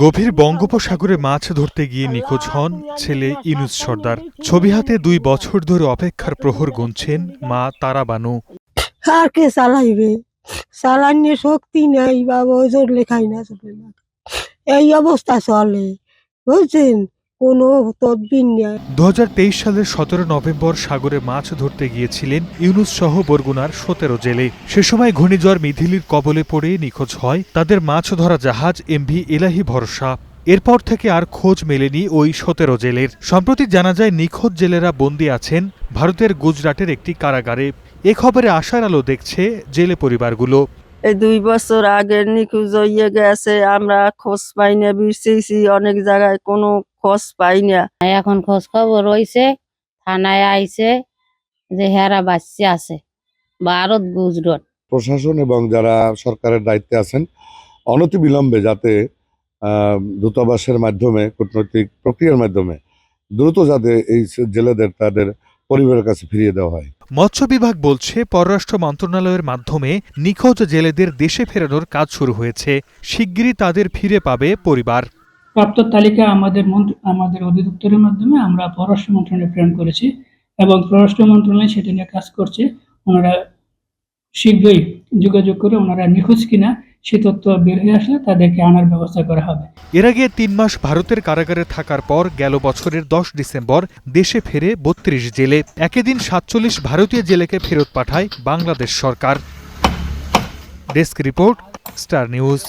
গভীর বঙ্গোপসাগরে মাছ ধরতে গিয়ে নিখোঁজ হন ছেলে ইউনুস সর্দার। ছবি হাতে 2 বছর ধরে অপেক্ষার প্রহর গুনছেন মা তারা বানু। আর কে চালাইবে? চালানোর শক্তি নেই বাবা, ওই জোরলে খাই না, চলে না, এই অবস্থা চলে, বুঝছেন? কোনো তদবির নেই। 2023 সালের 17 নভেম্বর সাগরে মাছ ধরতে গিয়েছিলেন ইউনুস সহ বরগুনার 17 জেলে। সে সময় ঘূর্ণিঝড় মিথিলির কবলে পড়ে নিখোঁজ হয় তাদের মাছ ধরা জাহাজ এমভি এলাহি ভরসা। এরপর থেকে আর খোঁজ মেলেনি ওই 17 জেলের। সম্প্রতি জানা যায় নিখোঁজ জেলেরা বন্দী আছেন ভারতের গুজরাটের একটি কারাগারে। এ খবরে আশার আলো দেখছে জেলে পরিবারগুলো। এই 2 বছর আগে নিখোঁজ হয়ে গেছে, আমরা খোঁজ পাই না, বিরছেছি অনেক জায়গায়, কোনো খোঁজ পাই না। এখন খোঁজ খবর হইছে, থানায় আইছে যে হেরা বাচ্চা আছে ভারত গুজরাট। প্রশাসন এবং যারা সরকারের দায়িত্বে আছেন অনতিবিলম্বে যাতে দূতাবাসের মাধ্যমে, কূটনৈতিক প্রক্রিয়ার মাধ্যমে দ্রুত যাতে এই জেলেদের তাদের পরিবারের কাছে ফিরিয়ে দেওয়া হয়। মৎস্য বিভাগ বলছে পররাষ্ট্র মন্ত্রণালয়ের মাধ্যমে নিখোঁজ জেলেদের দেশে ফেরানোর কাজ শুরু হয়েছে। শিগগিরই তাদের ফিরে পাবে পরিবার। প্রাপ্ত তালিকা আমাদের অধিদপ্তরের মাধ্যমে আমরা পররাষ্ট্র মন্ত্রণালয়ে প্রেরণ করেছি এবং পররাষ্ট্র মন্ত্রণালয় সেটা নিয়ে কাজ করছে। ওনারা শীঘ্রই যোগাযোগ করে ওনারা নিখোঁজ কিনা সে তথ্য বের হয়ে আসলে তাদেরকে আনার ব্যবস্থা করা হবে। এর আগে 3 মাস ভারতের কারাগারে থাকার পর গেল বছরের 10 ডিসেম্বর দেশে ফেরে 32 জেলে। একই দিন 47 ভারতীয় জেলেকে ফেরত পাঠায় বাংলাদেশ সরকার। Desk report, Star news.